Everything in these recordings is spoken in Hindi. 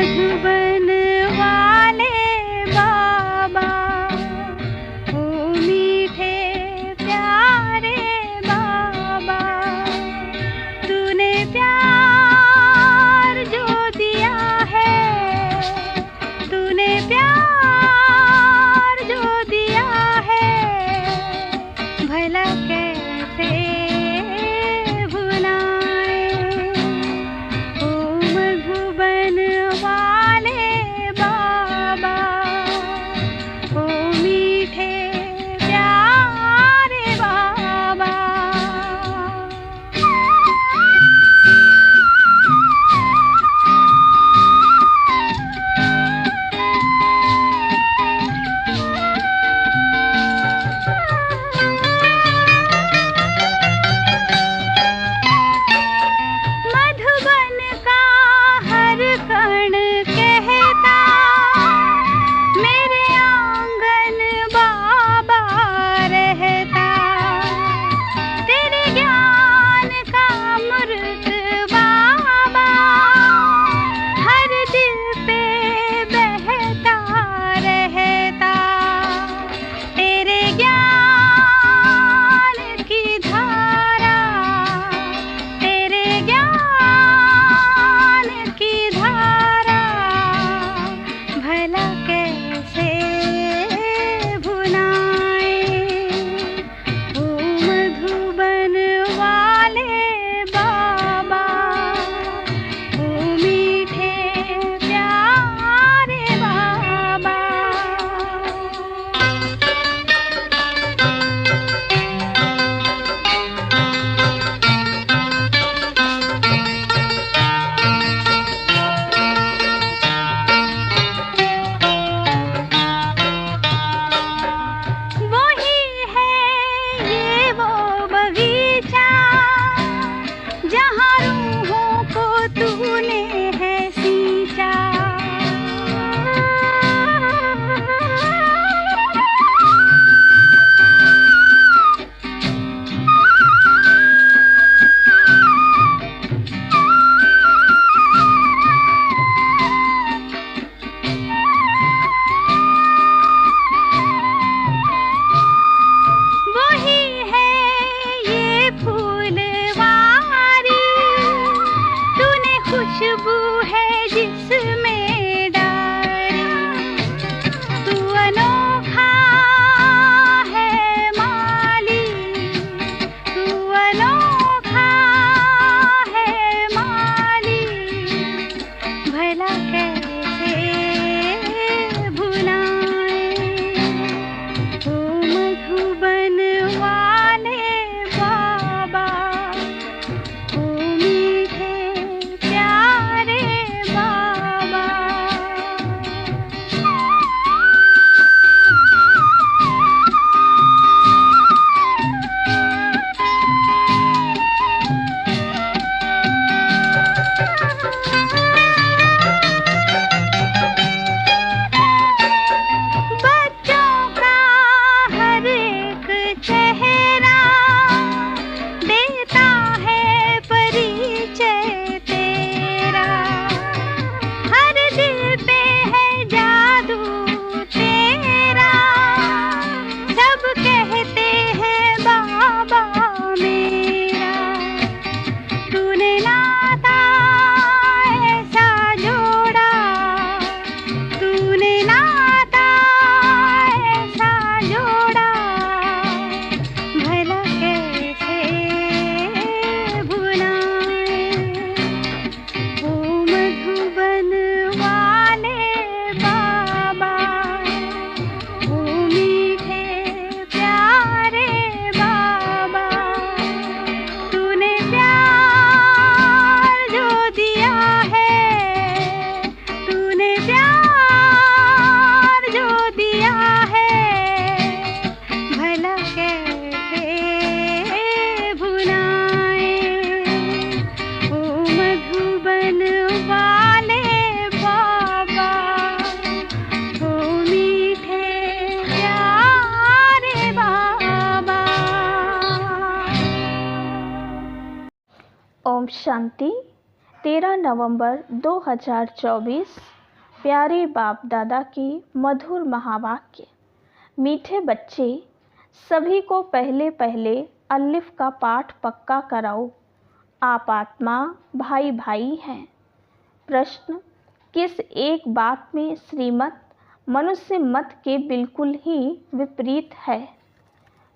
मधुबन वाले बाबा, ओ मीठे प्यारे बाबा, तूने प्यार जो दिया है, तूने प्यार जो दिया है, भला कैसे भुलाएं। ओ मधुबन वाले बाबा, ओ मीठे प्यारे बाबा। मधुबन का हर कण कहता, मेरे आंगन बाबा रहता। तेरे ज्ञान का अमृत बाबा, हर दिल पे बहता रहता। तेरे ज्ञान की धारा, तेरे ज्ञान की धारा, भला कैसे भुलाएं। ओ मधुबन वाले बाबा, ओ मीठे प्यारे बाबा। वही है ये वो बगीचा, जहाँ रूहों को तूने है सींचा। वही है ये फूलवारी, तूने खुशबू है जिसमें डारी। तू अनोखा है माली, तू अनोखा है माली, भला कैसे भुलाएं। ओ मधुबन वाले बाबा, ओ मीठे प्यारे बाबा। बच्चों का हर एक चेहरा देता है परिचय तेरा। हर दिल पे है जादू तेरा, सब कहते हैं बाबा मेरा। तूने नाता ऐसा जोड़ा, तूने नाता ऐसा जोड़ा, भला कैसे भुलाएं। ओ मधुबन वाले बाबा, ओ मीठे प्यारे बाबा, तूने प्यार जो दिया है, तूने प्यार जो दिया है, भला कैसे भुलाएं। ओ मधुबन वाले बाबा, ओ मीठे प्यारे बाबा। ओम शांति। 13 नवंबर 2024। प्यारे बाप दादा की मधुर महावाक्य। मीठे बच्चे, सभी को पहले पहले अलिफ का पाठ पक्का कराओ। आप आत्मा भाई भाई हैं। प्रश्न, किस एक बात में श्रीमत मनुष्य मत के बिल्कुल ही विपरीत है?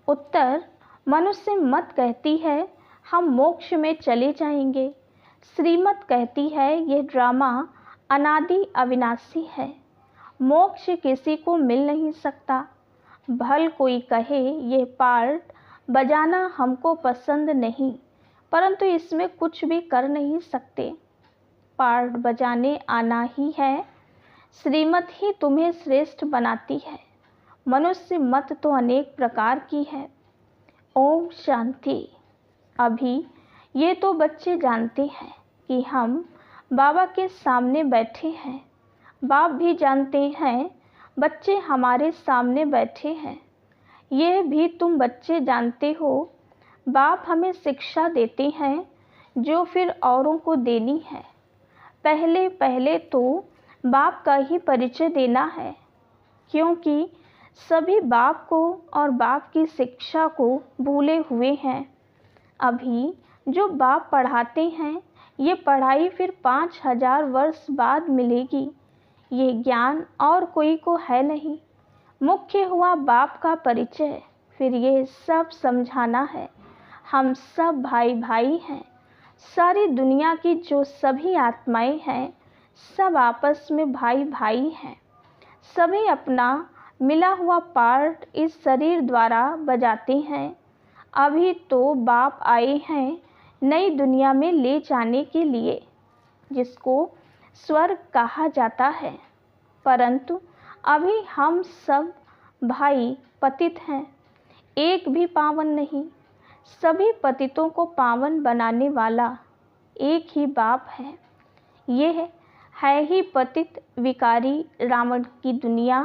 उत्तर, मनुष्य मत कहती है हम मोक्ष में चले जाएंगे। श्रीमत कहती है यह ड्रामा अनादि अविनाशी है। मोक्ष किसी को मिल नहीं सकता। भल कोई कहे यह पार्ट बजाना हमको पसंद नहीं, परंतु इसमें कुछ भी कर नहीं सकते। पार्ट बजाने आना ही है। श्रीमत ही तुम्हें श्रेष्ठ बनाती है। मनुष्य मत तो अनेक प्रकार की है। ओम शांति। अभी ये तो बच्चे जानते हैं कि हम बाबा के सामने बैठे हैं। बाप भी जानते हैं बच्चे हमारे सामने बैठे हैं। ये भी तुम बच्चे जानते हो। बाप हमें शिक्षा देते हैं जो फिर औरों को देनी है। पहले पहले तो बाप का ही परिचय देना है, क्योंकि सभी बाप को और बाप की शिक्षा को भूले हुए हैं। अभी जो बाप पढ़ाते हैं ये पढ़ाई फिर 5000 वर्ष बाद मिलेगी। ये ज्ञान और कोई को है नहीं। मुख्य हुआ बाप का परिचय, फिर ये सब समझाना है। हम सब भाई भाई हैं। सारी दुनिया की जो सभी आत्माएं हैं सब आपस में भाई भाई हैं। सभी अपना मिला हुआ पार्ट इस शरीर द्वारा बजाते हैं। अभी तो बाप आए हैं नई दुनिया में ले जाने के लिए, जिसको स्वर्ग कहा जाता है। परंतु अभी हम सब भाई पतित हैं, एक भी पावन नहीं। सभी पतितों को पावन बनाने वाला एक ही बाप है। यह है ही पतित विकारी रावण की दुनिया।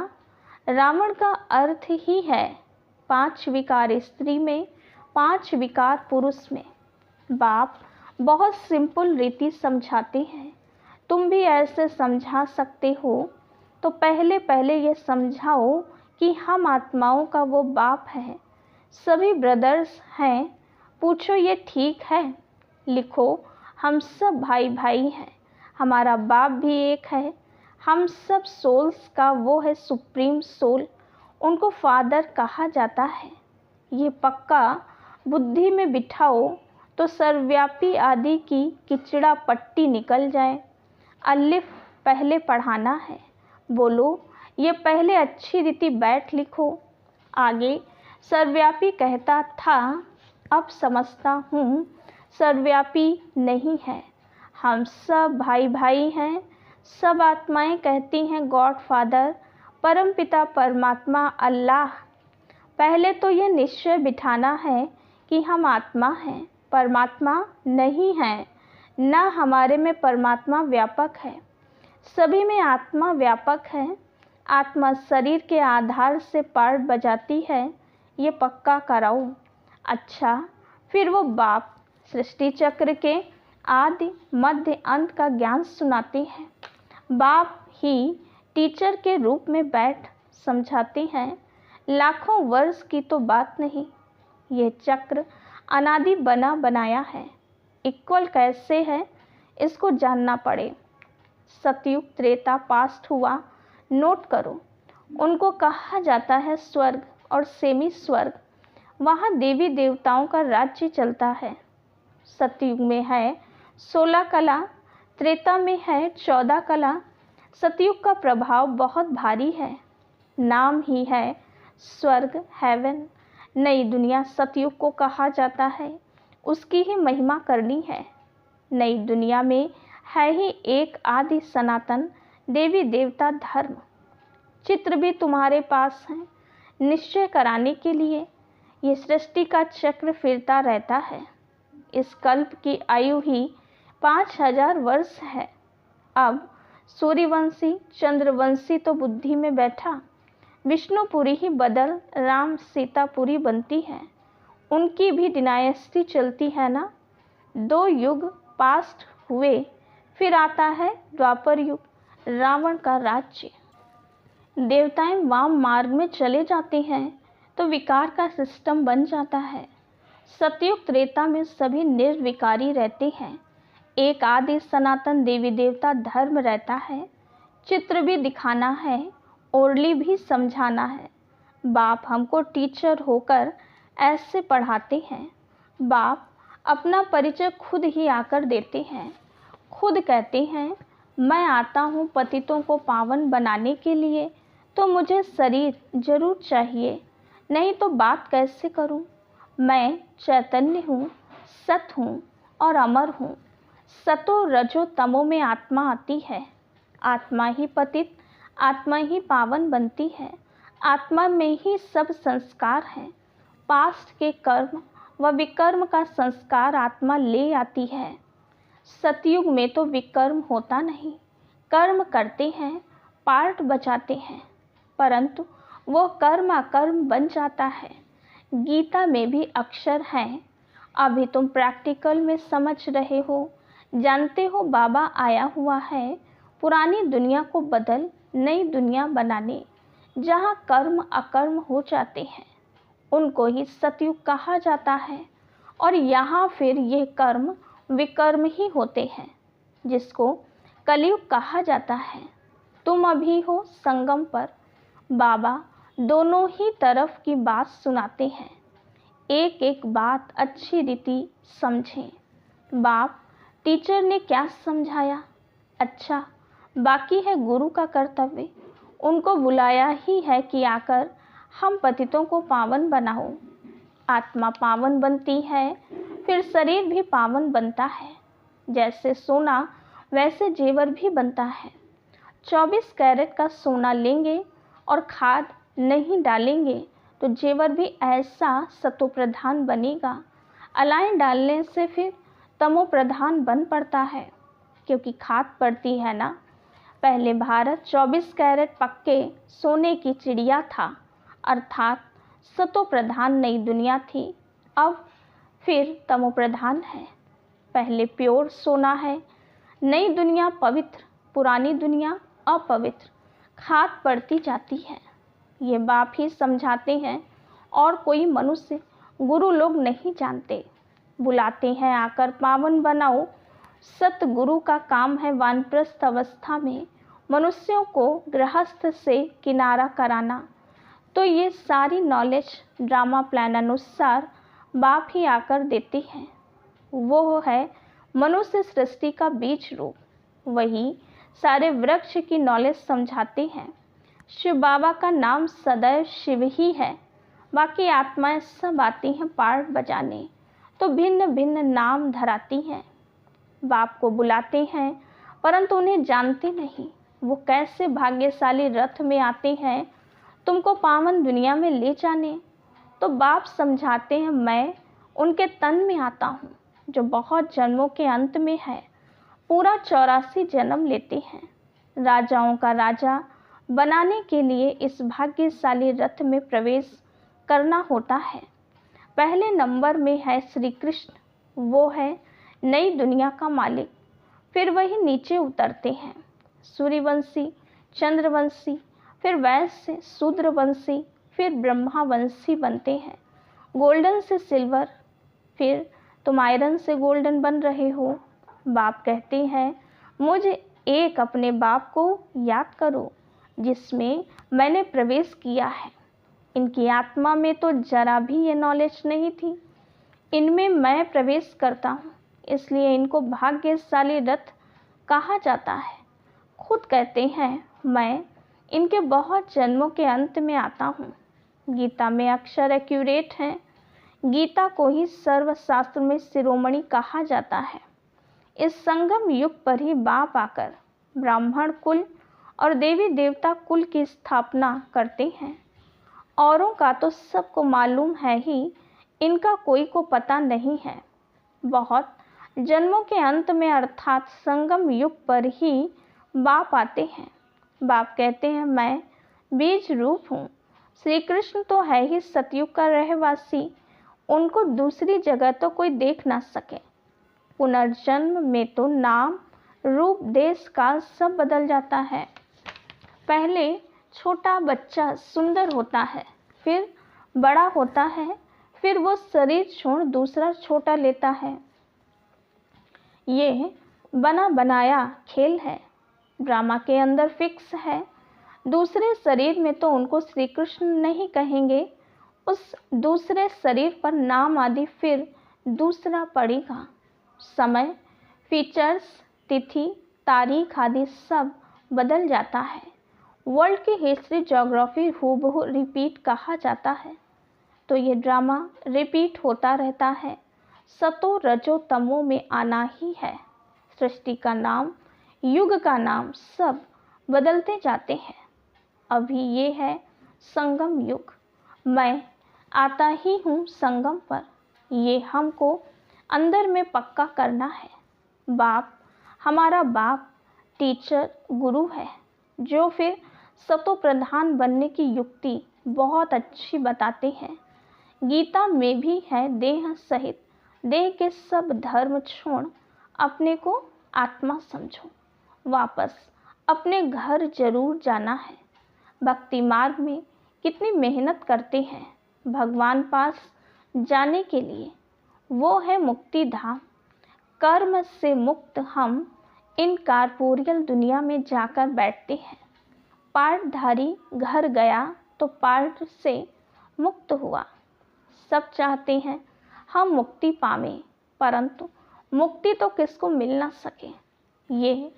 रावण का अर्थ ही है 5 विकार स्त्री में, 5 विकार पुरुष में। बाप बहुत सिंपल रीति समझाते हैं। तुम भी ऐसे समझा सकते हो। तो पहले पहले ये समझाओ कि हम आत्माओं का वो बाप है। सभी ब्रदर्स हैं। पूछो ये ठीक है? लिखो हम सब भाई भाई हैं। हमारा बाप भी एक है। हम सब सोल्स का वो है सुप्रीम सोल। उनको फादर कहा जाता है। ये पक्का बुद्धि में बिठाओ तो सर्वव्यापी आदि की किचड़ा पट्टी निकल जाए। अलिफ पहले पढ़ाना है। बोलो ये पहले अच्छी रीति बैठ लिखो। आगे सर्वव्यापी कहता था, अब समझता हूँ सर्वव्यापी नहीं है। हम सब भाई भाई हैं। सब आत्माएं कहती हैं गॉड फादर, परमपिता परमात्मा अल्लाह। पहले तो ये निश्चय बिठाना है कि हम आत्मा हैं, परमात्मा नहीं है। न हमारे में परमात्मा व्यापक है, सभी में आत्मा व्यापक है। आत्मा शरीर के आधार से पार्ट बजाती है, ये पक्का कराओ। अच्छा, फिर वो बाप सृष्टि चक्र के आदि मध्य अंत का ज्ञान सुनाते हैं। बाप ही टीचर के रूप में बैठ समझाते हैं। लाखों वर्ष की तो बात नहीं। यह चक्र अनादि बना बनाया है। इक्वल कैसे है इसको जानना पड़े। सतयुग त्रेता पास्ट हुआ, नोट करो। उनको कहा जाता है स्वर्ग और सेमी स्वर्ग। वहाँ देवी देवताओं का राज्य चलता है। सतयुग में है 16 कला, त्रेता में है 14 कला। सतयुग का प्रभाव बहुत भारी है। नाम ही है स्वर्ग, हेवन। नई दुनिया सतयुग को कहा जाता है। उसकी ही महिमा करनी है। नई दुनिया में है ही एक आदि सनातन देवी देवता धर्म। चित्र भी तुम्हारे पास है निश्चय कराने के लिए। ये सृष्टि का चक्र फिरता रहता है। इस कल्प की आयु ही 5000 वर्ष है। अब सूर्यवंशी चंद्रवंशी तो बुद्धि में बैठा। विष्णुपुरी ही बदल राम सीतापुरी बनती है। उनकी भी डिनायस्टी चलती है ना। 2 युग पास्ट हुए फिर आता है द्वापर युग, रावण का राज्य। देवताएं वाम मार्ग में चले जाते हैं तो विकार का सिस्टम बन जाता है। सतयुग त्रेता में सभी निर्विकारी रहते हैं। एक आदि सनातन देवी देवता धर्म रहता है। चित्र भी दिखाना है, ओरली भी समझाना है। बाप हमको टीचर होकर ऐसे पढ़ाते हैं। बाप अपना परिचय खुद ही आकर देते हैं। खुद कहते हैं, मैं आता हूँ पतितों को पावन बनाने के लिए, तो मुझे शरीर जरूर चाहिए, नहीं तो बात कैसे करूँ। मैं चैतन्य हूँ, सत हूँ और अमर हूँ। सतो रजो तमो में आत्मा आती है। आत्मा ही पतित, आत्मा ही पावन बनती है। आत्मा में ही सब संस्कार हैं। पास्ट के कर्म व विकर्म का संस्कार आत्मा ले आती है। सतयुग में तो विकर्म होता नहीं, कर्म करते हैं, पार्ट बचाते हैं, परंतु वो कर्म अकर्म बन जाता है। गीता में भी अक्षर हैं। अभी तुम प्रैक्टिकल में समझ रहे हो, जानते हो बाबा आया हुआ है पुरानी दुनिया को बदल नई दुनिया बनाने। जहाँ कर्म अकर्म हो जाते हैं उनको ही सतयुग कहा जाता है, और यहाँ फिर ये कर्म विकर्म ही होते हैं जिसको कलयुग कहा जाता है। तुम अभी हो संगम पर। बाबा दोनों ही तरफ की बात सुनाते हैं। एक एक बात अच्छी रीति समझें। बाप टीचर ने क्या समझाया, अच्छा, बाकी है गुरु का कर्तव्य। उनको बुलाया ही है कि आकर हम पतितों को पावन बनाओ। आत्मा पावन बनती है, फिर शरीर भी पावन बनता है। जैसे सोना वैसे जेवर भी बनता है। 24 कैरेट का सोना लेंगे और खाद नहीं डालेंगे तो जेवर भी ऐसा सतो प्रधान बनेगा। अलाइन डालने से फिर तमो प्रधान बन पड़ता है, क्योंकि खाद पड़ती है ना। पहले भारत 24 कैरेट पक्के सोने की चिड़िया था, अर्थात सतो प्रधान नई दुनिया थी। अब फिर तमो प्रधान है। पहले प्योर सोना है, नई दुनिया पवित्र, पुरानी दुनिया अपवित्र, खाद पड़ती जाती है। ये बाप ही समझाते हैं और कोई मनुष्य, गुरु लोग नहीं जानते। बुलाते हैं आकर पावन बनाओ। सतगुरु का काम है वानप्रस्थ अवस्था में मनुष्यों को गृहस्थ से किनारा कराना। तो ये सारी नॉलेज ड्रामा प्लान अनुसार बाप ही आकर देते हैं। वो है मनुष्य सृष्टि का बीज रूप। वही सारे वृक्ष की नॉलेज समझाते हैं। शिव बाबा का नाम सदैव शिव ही है। बाकी आत्माएं सब आती हैं पार्ट बजाने, तो भिन्न भिन्न नाम धराती हैं। बाप को बुलाते हैं परंतु उन्हें जानते नहीं। वो कैसे भाग्यशाली रथ में आते हैं तुमको पावन दुनिया में ले जाने। तो बाप समझाते हैं, मैं उनके तन में आता हूँ जो बहुत जन्मों के अंत में है। पूरा 84 जन्म लेते हैं। राजाओं का राजा बनाने के लिए इस भाग्यशाली रथ में प्रवेश करना होता है। पहले नंबर में है श्री कृष्ण, वो है नई दुनिया का मालिक। फिर वही नीचे उतरते हैं, सूर्यवंशी, चंद्रवंशी, फिर वैश्य, शूद्रवंशी, फिर ब्रह्मावंशी बनते हैं। गोल्डन से सिल्वर, फिर तुम आयरन से गोल्डन बन रहे हो। बाप कहते हैं, मुझे एक अपने बाप को याद करो जिसमें मैंने प्रवेश किया है। इनकी आत्मा में तो जरा भी ये नॉलेज नहीं थी। इनमें मैं प्रवेश करता हूँ, इसलिए इनको भाग्यशाली रथ कहा जाता है। खुद कहते हैं, मैं इनके बहुत जन्मों के अंत में आता हूँ। गीता में अक्षर एक्यूरेट हैं। गीता को ही सर्वशास्त्र में शिरोमणि कहा जाता है। इस संगम युग पर ही बाप आकर ब्राह्मण कुल और देवी देवता कुल की स्थापना करते हैं। औरों का तो सबको मालूम है ही, इनका कोई को पता नहीं है। बहुत जन्मों के अंत में अर्थात संगम युग पर ही बाप आते हैं। बाप कहते हैं, मैं बीज रूप हूँ। श्री कृष्ण तो है ही सतयुग का रहवासी, उनको दूसरी जगह तो कोई देख ना सके। पुनर्जन्म में तो नाम रूप देश काल सब बदल जाता है। पहले छोटा बच्चा सुंदर होता है, फिर बड़ा होता है, फिर वो शरीर छोड़ दूसरा छोटा लेता है। ये बना बनाया खेल है, ड्रामा के अंदर फिक्स है। दूसरे शरीर में तो उनको श्री कृष्ण नहीं कहेंगे, उस दूसरे शरीर पर नाम आदि फिर दूसरा पड़ेगा। समय, फीचर्स, तिथि, तारीख आदि सब बदल जाता है। वर्ल्ड की हिस्ट्री, ज्योग्राफी हूबहू रिपीट कहा जाता है, तो ये ड्रामा रिपीट होता रहता है। सतो रजो तमो में आना ही है। सृष्टि का नाम, युग का नाम सब बदलते जाते हैं। अभी ये है संगम युग, मैं आता ही हूँ संगम पर, ये हमको अंदर में पक्का करना है। बाप, हमारा बाप टीचर गुरु है, जो फिर सतो प्रधान बनने की युक्ति बहुत अच्छी बताते हैं। गीता में भी है, देह सहित देह के सब धर्म छोड़ अपने को आत्मा समझो। वापस अपने घर जरूर जाना है। भक्ति मार्ग में कितनी मेहनत करते हैं भगवान पास जाने के लिए, वो है मुक्ति धाम। कर्म से मुक्त हम इन कारपोरियल दुनिया में जाकर बैठते हैं। पार्टधारी घर गया तो पार्ट से मुक्त हुआ। सब चाहते हैं हम मुक्ति पावें, परंतु मुक्ति तो किसको मिल ना सके। ये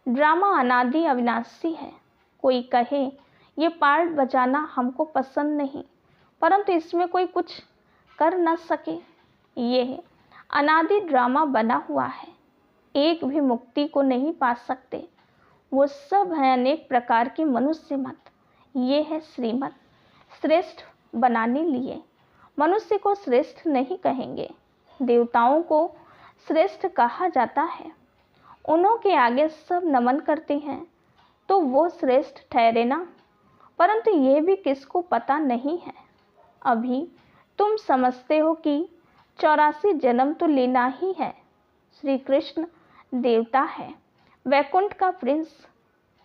ड्रामा अनादि अविनाशी है। कोई कहे ये पार्ट बजाना हमको पसंद नहीं, परंतु इसमें कोई कुछ कर न सके। ये अनादि ड्रामा बना हुआ है, एक भी मुक्ति को नहीं पा सकते। वो सब हैं अनेक प्रकार के मनुष्य मत। ये है श्रीमत, श्रेष्ठ बनाने लिए। मनुष्य को श्रेष्ठ नहीं कहेंगे, देवताओं को श्रेष्ठ कहा जाता है। उन्हों के आगे सब नमन करते हैं तो वो श्रेष्ठ ठहरे ना, परंतु ये भी किसको पता नहीं है। अभी तुम समझते हो कि 84 जन्म तो लेना ही है। श्री कृष्ण देवता है, वैकुंठ का प्रिंस,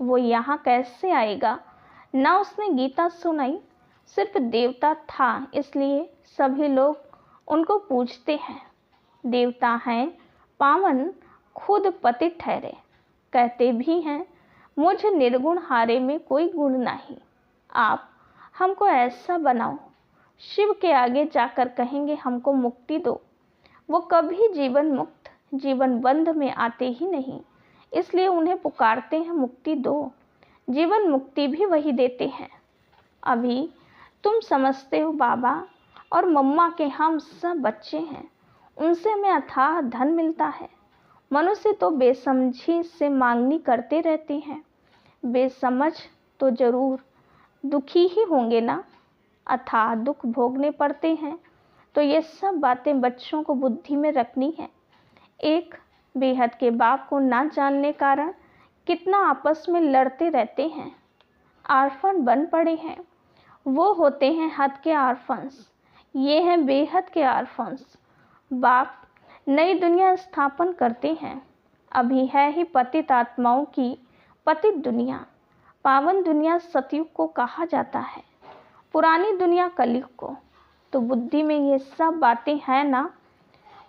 वो यहाँ कैसे आएगा। ना उसने गीता सुनाई, सिर्फ देवता था इसलिए सभी लोग उनको पूजते हैं। देवता हैं पावन, खुद पति ठहरे, कहते भी हैं मुझ निर्गुण हारे में कोई गुण नहीं। आप हमको ऐसा बनाओ। शिव के आगे जाकर कहेंगे हमको मुक्ति दो, वो कभी जीवन मुक्त जीवन बंध में आते ही नहीं, इसलिए उन्हें पुकारते हैं मुक्ति दो। जीवन मुक्ति भी वही देते हैं। अभी तुम समझते हो बाबा और मम्मा के हम सब बच्चे हैं, उनसे हमें अथाह धन मिलता है। मनुष्य तो बेसमझी से मांगनी करते रहते हैं, बेसमझ तो जरूर दुखी ही होंगे ना। अथाह दुख भोगने पड़ते हैं, तो ये सब बातें बच्चों को बुद्धि में रखनी है। एक बेहद के बाप को ना जानने कारण कितना आपस में लड़ते रहते हैं, आर्फन बन पड़े हैं। वो होते हैं हद के आर्फन्स, ये हैं बेहद के आर्फन्स। बाप नई दुनिया स्थापन करते हैं। अभी है ही पतित आत्माओं की पतित दुनिया। पावन दुनिया सतयुग को कहा जाता है, पुरानी दुनिया कलयुग को। तो बुद्धि में ये सब बातें हैं ना।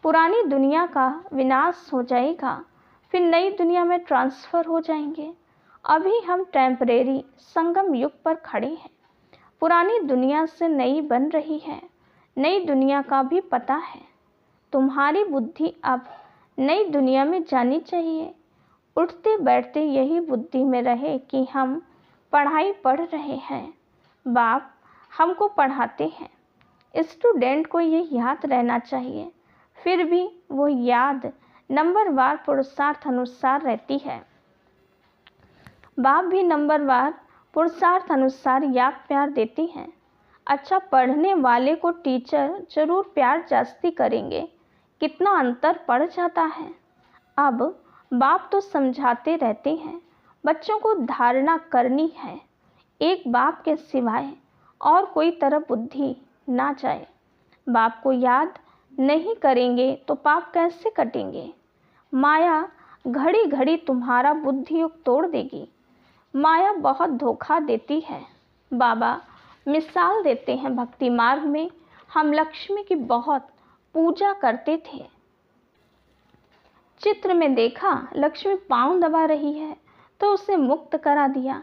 पुरानी दुनिया का विनाश हो जाएगा, फिर नई दुनिया में ट्रांसफ़र हो जाएंगे। अभी हम टेम्परेरी संगम युग पर खड़े हैं। पुरानी दुनिया से नई बन रही है, नई दुनिया का भी पता है। तुम्हारी बुद्धि अब नई दुनिया में जानी चाहिए। उठते बैठते यही बुद्धि में रहे कि हम पढ़ाई पढ़ रहे हैं, बाप हमको पढ़ाते हैं। स्टूडेंट को ये याद रहना चाहिए, फिर भी वो याद नंबरवार पुरुषार्थ अनुसार रहती है। बाप भी नंबरवार पुरुषार्थ अनुसार याद प्यार देती हैं। अच्छा पढ़ने वाले को टीचर जरूर प्यार जास्ती करेंगे, कितना अंतर पड़ जाता है। अब बाप तो समझाते रहते हैं, बच्चों को धारणा करनी है, एक बाप के सिवाय और कोई तरफ बुद्धि ना जाए। बाप को याद नहीं करेंगे तो पाप कैसे कटेंगे। माया घड़ी घड़ी तुम्हारा बुद्धि युग तोड़ देगी। माया बहुत धोखा देती है। बाबा मिसाल देते हैं, भक्ति मार्ग में हम लक्ष्मी की बहुत पूजा करते थे। चित्र में देखा लक्ष्मी पांव दबा रही है तो उसे मुक्त करा दिया।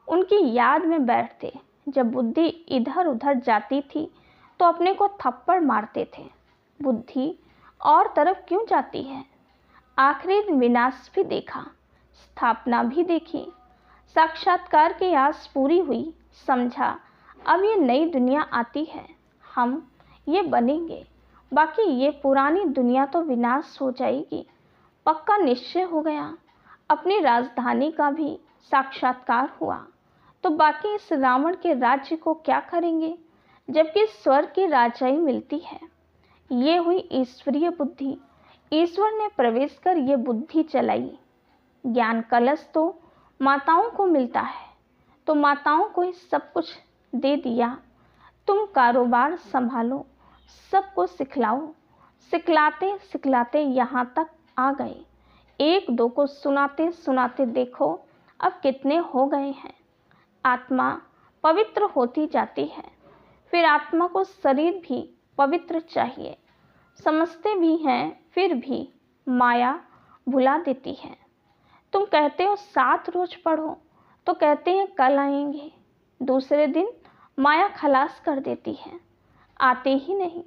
उनकी याद में बैठते। जब बुद्धि इधर उधर जाती थी तो अपने को थप्पड़ मारते थे। बुद्धि और तरफ क्यों जाती है? आखिरी दिन विनाश भी देखा, स्थापना भी देखी। साक्षात्कार की आस पूरी हुई। समझा अब ये नई दुनिया आती है, हम ये बनेंगे। बाकी ये पुरानी दुनिया तो विनाश हो जाएगी। पक्का निश्चय हो गया। अपनी राजधानी का भी साक्षात्कार हुआ तो बाकी इस रावण के राज्य को क्या करेंगे, जबकि स्वर्ग की राजाई मिलती है। ये हुई ईश्वरीय बुद्धि। ईश्वर ने प्रवेश कर ये बुद्धि चलाई। ज्ञान कलश तो माताओं को मिलता है तो माताओं को ही सब कुछ दे दिया। तुम कारोबार संभालो, सबको सिखलाओ। सिखलाते सिखलाते यहाँ तक आ गए। एक दो को सुनाते सुनाते देखो अब कितने हो गए हैं। आत्मा पवित्र होती जाती है। फिर आत्मा को शरीर भी पवित्र चाहिए। समझते भी हैं फिर भी माया भुला देती है। तुम कहते हो 7 रोज पढ़ो तो कहते हैं कल आएंगे। दूसरे दिन माया खलास कर देती है, आते ही नहीं।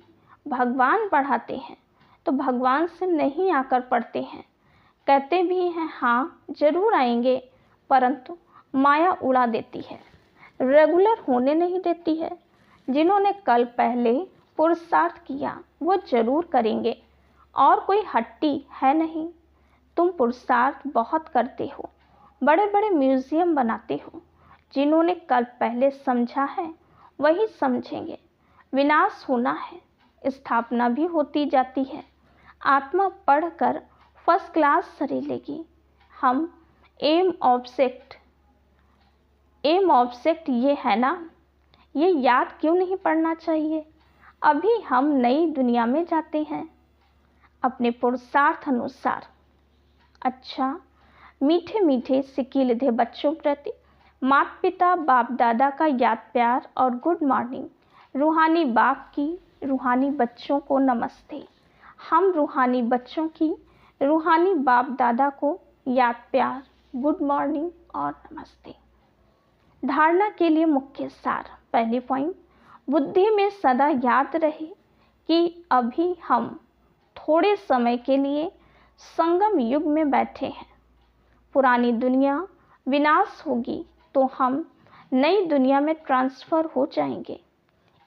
भगवान पढ़ाते हैं तो भगवान से नहीं आकर पढ़ते हैं। कहते भी हैं हाँ जरूर आएंगे, परंतु माया उड़ा देती है, रेगुलर होने नहीं देती है। जिन्होंने कल पहले पुरुषार्थ किया वो जरूर करेंगे और कोई हट्टी है नहीं। तुम पुरुषार्थ बहुत करते हो, बड़े बड़े म्यूजियम बनाते हो। जिन्होंने कल पहले समझा है वही समझेंगे। विनाश होना है, स्थापना भी होती जाती है। आत्मा पढ़कर फर्स्ट क्लास सरी लेगी। हम एम ऑब्जेक्ट ये है ना, ये याद क्यों नहीं पड़ना चाहिए? अभी हम नई दुनिया में जाते हैं अपने पुरुषार्थ अनुसार। अच्छा, मीठे मीठे सिक्के लिधे बच्चों प्रति माता पिता बाप दादा का याद प्यार और गुड मॉर्निंग। रूहानी बाप की रूहानी बच्चों को नमस्ते। हम रूहानी बच्चों की रूहानी बाप दादा को याद प्यार, गुड मॉर्निंग और नमस्ते। धारणा के लिए मुख्य सार। पहली पॉइंट, बुद्धि में सदा याद रहे कि अभी हम थोड़े समय के लिए संगम युग में बैठे हैं। पुरानी दुनिया विनाश होगी तो हम नई दुनिया में ट्रांसफ़र हो जाएंगे,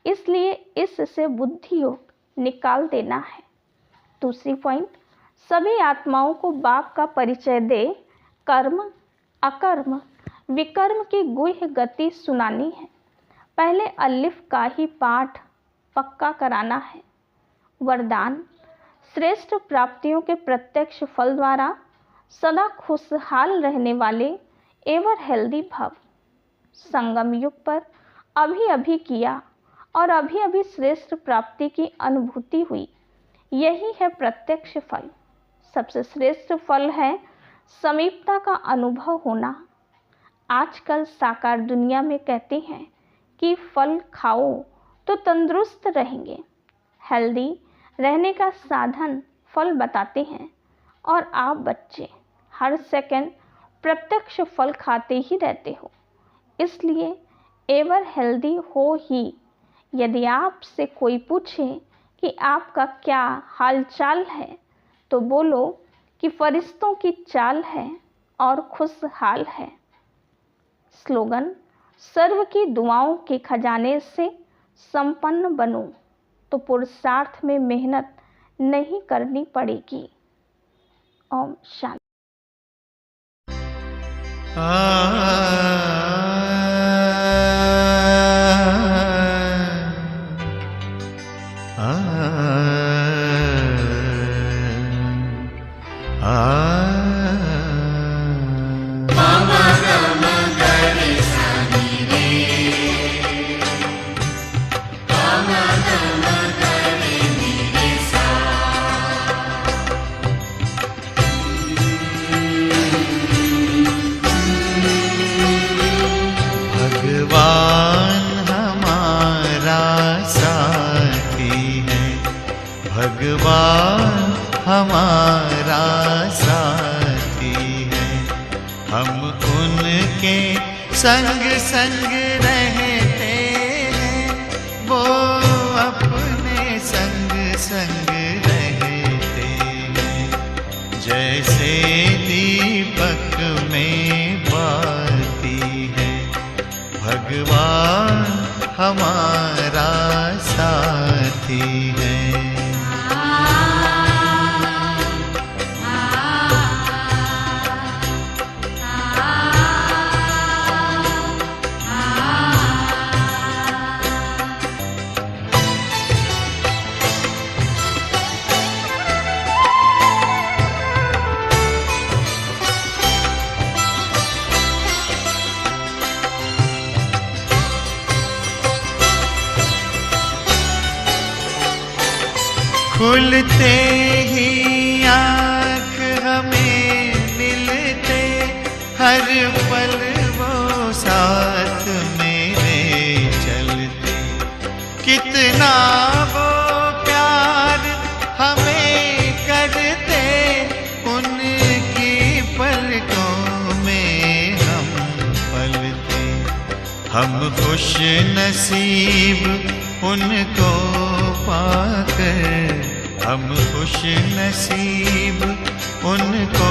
इसलिए इससे बुद्धि योग निकाल देना है। दूसरी पॉइंट, सभी आत्माओं को बाप का परिचय दे कर्म अकर्म विकर्म की गुह्य गति सुनानी है। पहले अलिफ का ही पाठ पक्का कराना है। वरदान, श्रेष्ठ प्राप्तियों के प्रत्यक्ष फल द्वारा सदा खुशहाल रहने वाले एवर हेल्दी भव। संगम युग पर अभी अभी किया और अभी अभी श्रेष्ठ प्राप्ति की अनुभूति हुई, यही है प्रत्यक्ष फल। सबसे श्रेष्ठ फल है समीपता का अनुभव होना। आजकल साकार दुनिया में कहते हैं कि फल खाओ तो तंदुरुस्त रहेंगे। हेल्दी रहने का साधन फल बताते हैं और आप बच्चे हर सेकंड प्रत्यक्ष फल खाते ही रहते हो, इसलिए एवर हेल्दी हो ही। यदि आपसे कोई पूछे कि आपका क्या हालचाल है तो बोलो कि फरिश्तों की चाल है और खुशहाल है। स्लोगन, सर्व की दुआओं के खजाने से संपन्न बनो तो पुरुषार्थ में मेहनत नहीं करनी पड़ेगी। ओम शांति। उनके संग संग रहते हैं, वो अपने संग संग रहते हैं। जैसे दीपक में बाती है, भगवान हमारा साथी है। खुलते ही आँख हमें मिलते, हर पल वो साथ मेरे चलते। कितना वो प्यार हमें करते, उनकी पलकों में हम पलते। हम खुश नसीब उनको पाकर, हम खुश नसीब उनको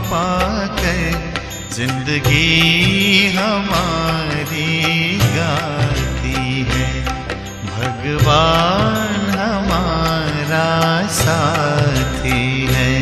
पाकर, जिंदगी हमारी गाती है। भगवान हमारा साथी है।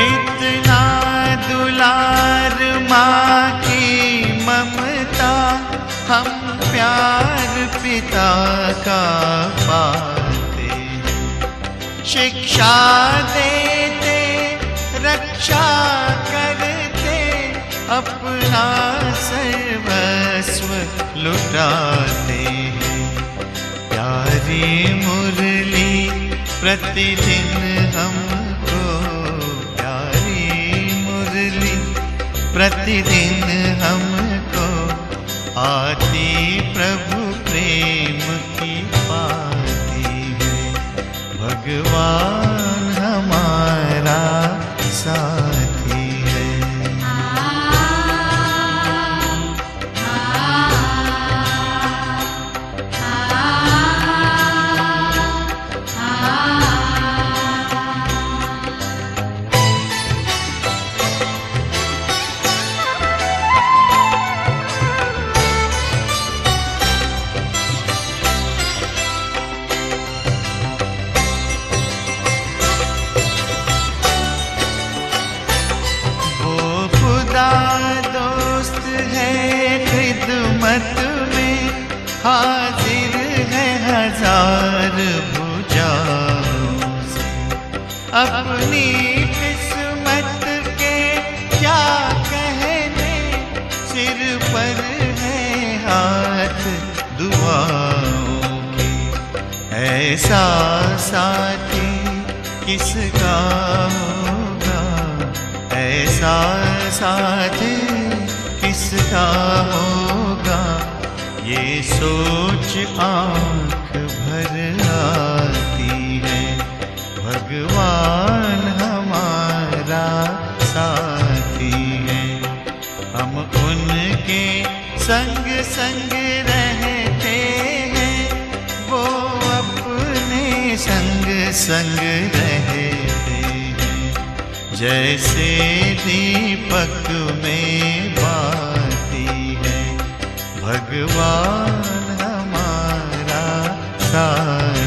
इतना दुलार माँ की ममता, हम प्यार पिता का पाते हैं। शिक्षा देते, रक्षा करते, अपना सर्वस्व लुटाते हैं। प्यारी मुरली प्रतिदिन हमको, प्रतिदिन हमको आती प्रभु प्रेम की पाती है। भगवान हमारा साथी है। दोस्त है खिदमत में, हाजिर है हजार भुजाओं से। अपनी किस्मत के क्या कहने, सिर पर है हाथ दुआओं के। ऐसा साथी किसका होगा, ऐसा साथी किसका होगा, ये सोच आँख भर आती है। भगवान हमारा साथी है। हम उनके संग संग रहते हैं, वो अपने संग संग रहते हैं। जैसे दीपक में बाती है, भगवान हमारा साथ